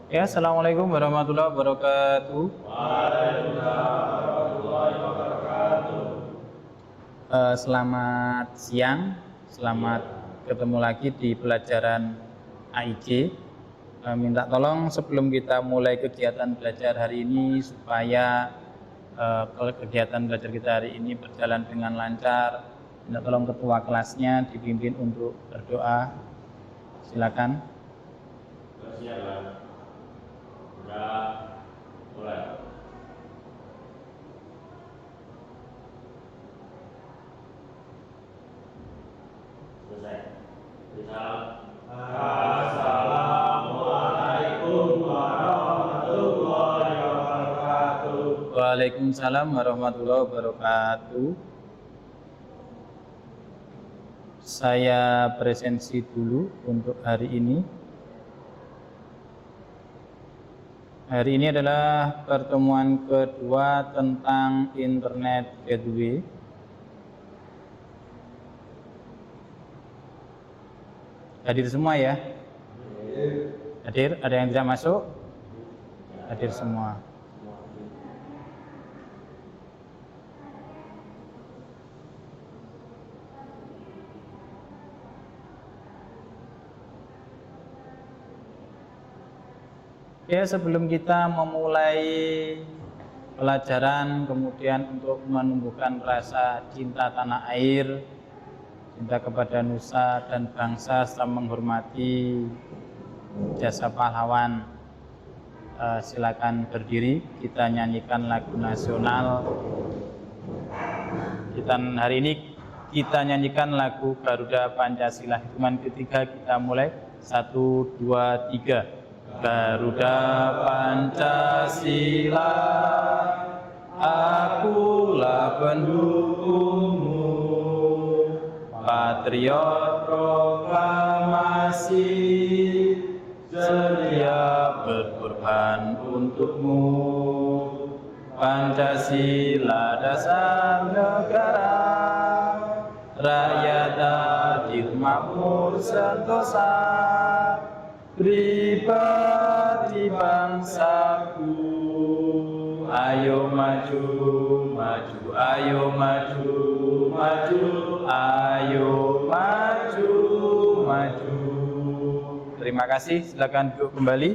Ya, assalamualaikum warahmatullahi wabarakatuh. Selamat siang, selamat ketemu lagi di pelajaran AIJ. Minta tolong sebelum kita mulai kegiatan belajar hari ini supaya kalau kegiatan belajar kita hari ini berjalan dengan lancar, minta tolong ketua kelasnya dipimpin untuk berdoa. Silakan. Persiapan sudah mulai. Selesai. Assalamualaikum warahmatullahi wabarakatuh. Waalaikumsalam warahmatullahi wabarakatuh. Saya presensi dulu untuk hari ini. Hari ini adalah pertemuan kedua tentang Internet Gateway. Hadir semua ya? Hadir? Ada yang tidak masuk? Hadir semua. Ya, sebelum kita memulai pelajaran, kemudian untuk menumbuhkan rasa cinta tanah air, cinta kepada nusa dan bangsa, serta menghormati jasa pahlawan, silakan berdiri. Kita nyanyikan lagu nasional. Hari ini kita nyanyikan lagu Garuda Pancasila. Hitungan ketiga kita mulai. 1, 2, 3. Garuda Pancasila, akulah pendukungmu, patriot proklamasi, sedia berkorban untukmu. Pancasila dasar negara, rakyat adil makmur sentosa, pribadi bangsaku. Ayo maju, maju, ayo maju, maju, ayo maju, maju. Terima kasih, silakan duduk kembali.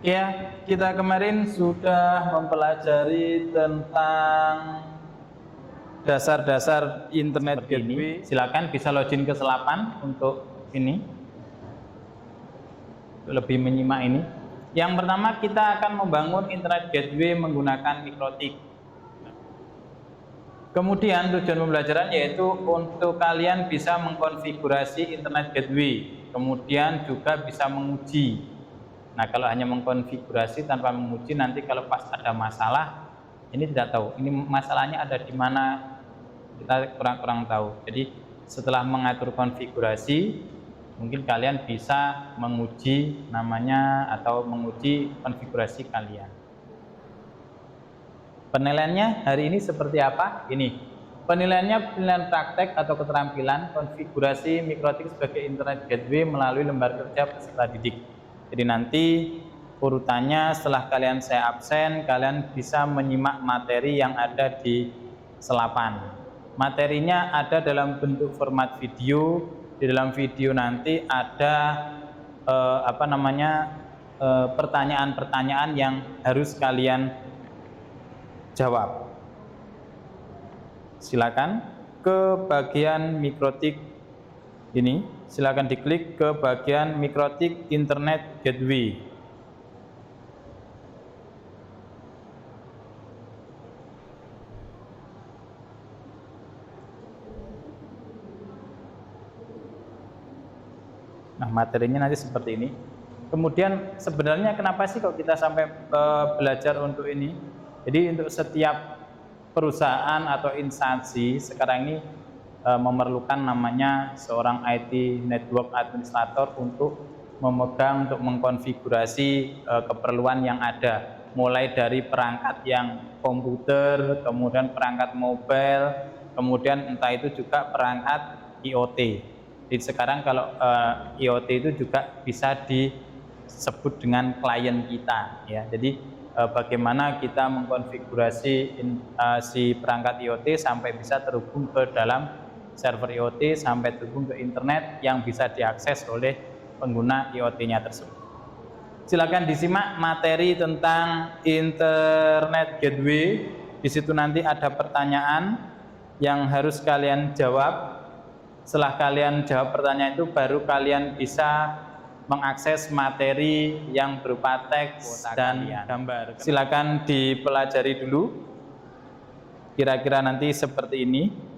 Ya, kita kemarin sudah mempelajari tentang dasar-dasar Internet Gateway. Silakan bisa login ke Selapan untuk ini, lebih menyimak ini. Yang pertama, kita akan membangun Internet Gateway menggunakan mikrotik. Kemudian tujuan pembelajaran yaitu untuk kalian bisa mengkonfigurasi Internet Gateway, kemudian juga bisa menguji. Nah, kalau hanya mengkonfigurasi tanpa menguji, nanti kalau pas ada masalah, ini tidak tahu ini masalahnya ada di mana, kita kurang tahu. Jadi setelah mengatur konfigurasi, mungkin kalian bisa menguji namanya atau menguji konfigurasi kalian. Penilaiannya hari ini seperti apa? Ini penilaiannya penilaian praktek atau keterampilan konfigurasi mikrotik sebagai Internet Gateway melalui lembar kerja peserta didik. Jadi nanti urutannya setelah saya absen, kalian bisa menyimak materi yang ada di Selapan. Materinya ada dalam bentuk format video. Di dalam video nanti ada pertanyaan-pertanyaan yang harus kalian jawab. Silakan ke bagian mikrotik ini, silakan diklik ke bagian mikrotik Internet Gateway. Nah, materinya nanti seperti ini. Kemudian sebenarnya kenapa sih kok kita sampai belajar untuk ini? Jadi untuk setiap perusahaan atau instansi sekarang ini memerlukan namanya seorang IT network administrator untuk memegang, untuk mengkonfigurasi keperluan yang ada, mulai dari perangkat yang komputer, kemudian perangkat mobile, kemudian entah itu juga perangkat IoT. Jadi sekarang kalau IoT itu juga bisa disebut dengan klien kita ya. Jadi bagaimana kita mengkonfigurasi si perangkat IoT sampai bisa terhubung ke dalam server IoT, sampai terhubung ke internet yang bisa diakses oleh pengguna IoT-nya tersebut. Silakan disimak materi tentang Internet Gateway. Di situ nanti ada pertanyaan yang harus kalian jawab. Setelah kalian jawab pertanyaan itu, baru kalian bisa mengakses materi yang berupa teks dan gambar. Silakan dipelajari dulu. Kira-kira nanti seperti ini.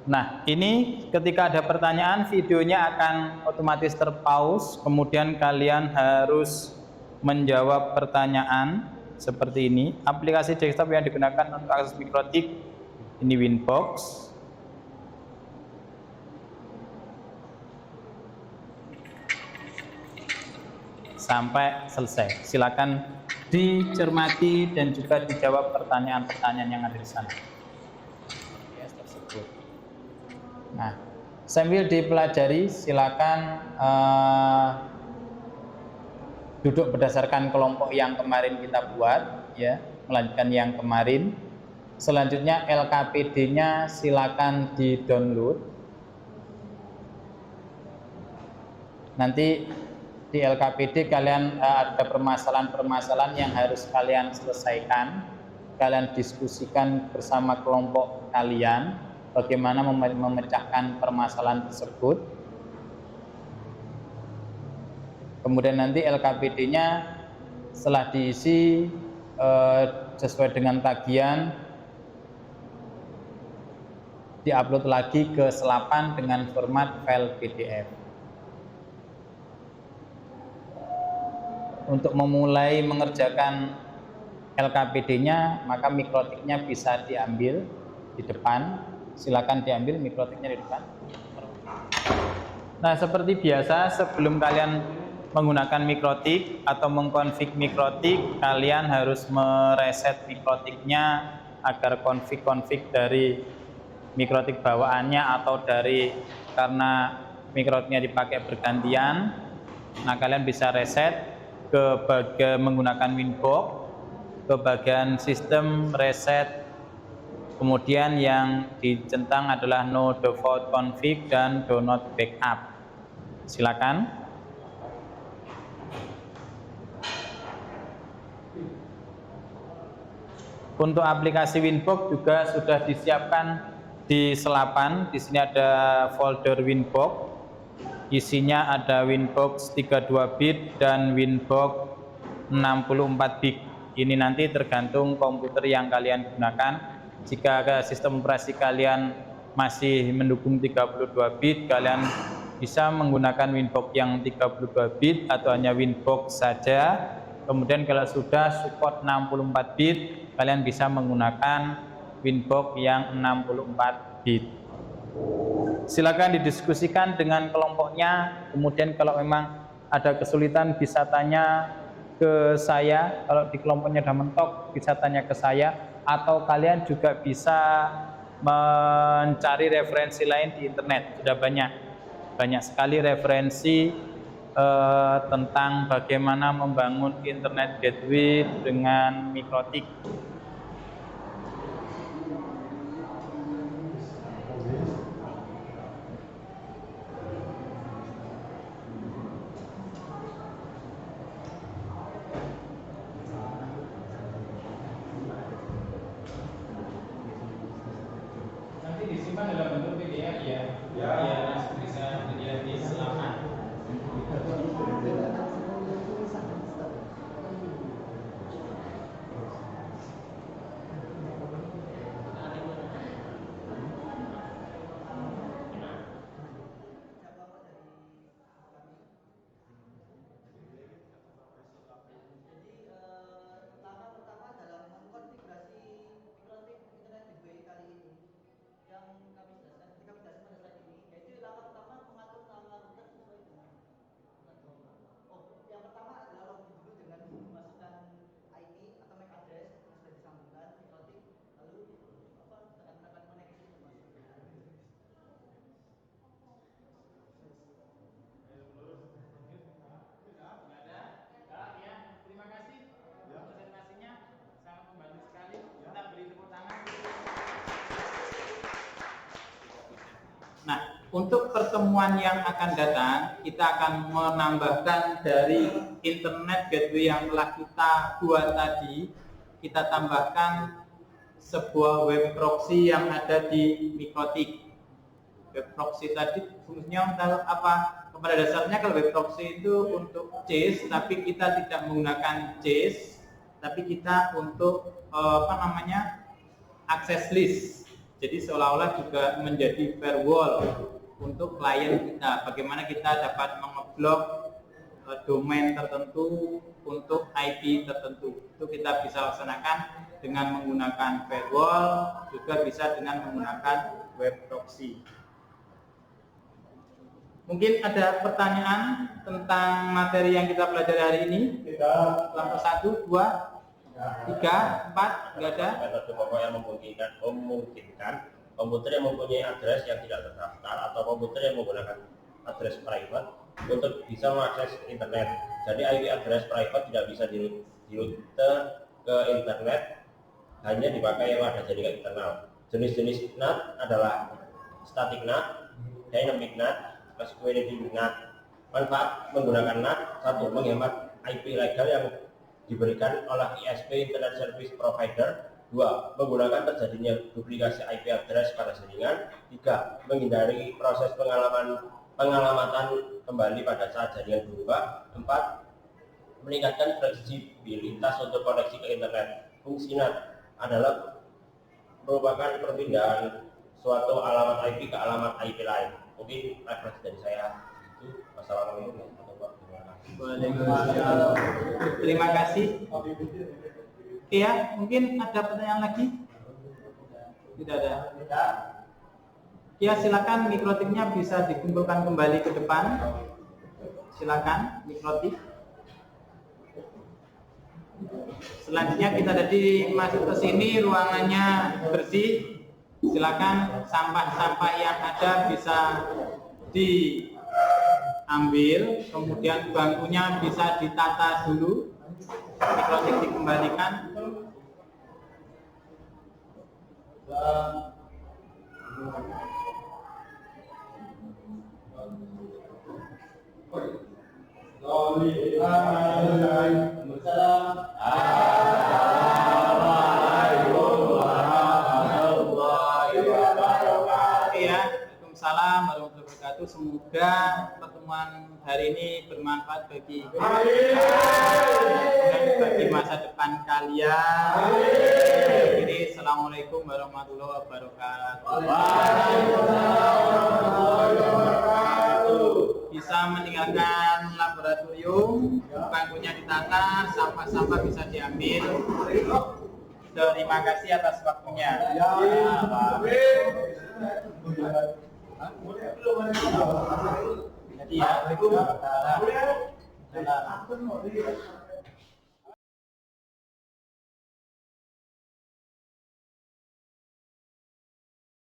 Nah, ini ketika ada pertanyaan, videonya akan otomatis terpause, kemudian kalian harus menjawab pertanyaan seperti ini. Aplikasi desktop yang digunakan untuk akses mikrotik, ini Winbox. Sampai selesai. Silakan dicermati dan juga dijawab pertanyaan-pertanyaan yang ada di sana. Nah, sambil dipelajari, silakan duduk berdasarkan kelompok yang kemarin kita buat, ya, melanjutkan yang kemarin. Selanjutnya LKPD-nya silakan di-download. Nanti di LKPD kalian ada permasalahan-permasalahan yang harus kalian selesaikan, kalian diskusikan bersama kelompok kalian. Bagaimana memecahkan permasalahan tersebut. Kemudian nanti LKPD-nya setelah diisi sesuai dengan tagihan, diupload lagi ke Selapan dengan format file PDF. Untuk memulai mengerjakan LKPD-nya, maka mikrotiknya bisa diambil di depan. Silakan diambil mikrotiknya di depan. Nah, seperti biasa, sebelum kalian menggunakan mikrotik atau mengkonfig mikrotik, kalian harus mereset mikrotiknya agar konfig-konfig dari mikrotik bawaannya atau karena mikrotiknya dipakai bergantian, nah kalian bisa reset ke menggunakan Winbox, ke bagian sistem reset. Kemudian yang dicentang adalah no default config dan do not backup. Silakan. Untuk aplikasi Winbox juga sudah disiapkan di Selapan. Di sini ada folder Winbox. Isinya ada Winbox 32 bit dan Winbox 64 bit. Ini nanti tergantung komputer yang kalian gunakan. Jika sistem operasi kalian masih mendukung 32 bit, kalian bisa menggunakan Winbox yang 32 bit atau hanya Winbox saja. Kemudian kalau sudah support 64 bit, kalian bisa menggunakan Winbox yang 64 bit. Silakan didiskusikan dengan kelompoknya. Kemudian kalau memang ada kesulitan bisa tanya ke saya. Kalau di kelompoknya udah mentok bisa tanya ke saya. Atau kalian juga bisa mencari referensi lain di internet. Sudah banyak sekali referensi tentang bagaimana membangun internet gateway dengan mikrotik. Nanti disimpan dalam bentuk PDF ya. Ya, langsung bisa dilihat di Selapan. Nah, untuk pertemuan yang akan datang, kita akan menambahkan dari internet gateway yang telah kita buat tadi, kita tambahkan sebuah web proxy yang ada di Mikotik. Web proxy tadi fungsinya untuk apa? Pada dasarnya kalau web proxy itu untuk JS, tapi kita tidak menggunakan JS, tapi kita untuk access list. Jadi seolah-olah juga menjadi firewall untuk klien kita. Bagaimana kita dapat mengeblok domain tertentu untuk IP tertentu. Itu kita bisa laksanakan dengan menggunakan firewall, juga bisa dengan menggunakan web proxy. Mungkin ada pertanyaan tentang materi yang kita pelajari hari ini? Kelompok 1, 2, 3, 4, enggak ada? Metode pokok yang memungkinkan komputer yang mempunyai address yang tidak terdaftar atau komputer yang menggunakan address private untuk bisa mengakses internet. Jadi IP address private tidak bisa dirute ke internet, hanya dipakai pada jaringan internal. Jenis-jenis NAT adalah static NAT, dynamic NAT, security NAT. Manfaat menggunakan NAT: 1. Menghemat IP legal yang diberikan oleh ISP Internet Service Provider. 2. Menggunakan terjadinya duplikasi IP address pada jaringan. 3. Menghindari proses pengalamatan kembali pada saat jaringan berubah. 4. Meningkatkan fleksibilitas untuk koneksi ke internet. Fungsi NAT adalah merupakan perpindahan suatu alamat IP ke alamat IP lain. Mungkin referensi dari saya itu. Wassalamualaikum warahmatullahi wabarakatuh. Terima kasih. Oke ya, mungkin ada pertanyaan lagi? Tidak ada. Ya, silakan mikrotiknya bisa dikumpulkan kembali ke depan. Silakan mikrotik. Selanjutnya kita tadi masuk ke sini, ruangannya bersih. Silakan sampah-sampah yang ada bisa diambil, kemudian bangkunya bisa ditata dulu. Mikrotik dikembalikan. Waalaikumsalam warahmatullahi wabarakatuh. Semoga pertemuan hari ini bermanfaat bagi masa depan kalian. Jadi, assalamualaikum warahmatullahi wabarakatuh. Bisa meninggalkan laboratorium, bangkunya ditata, sampah-sampah bisa diambil. Terima kasih atas waktunya. Jadi ya,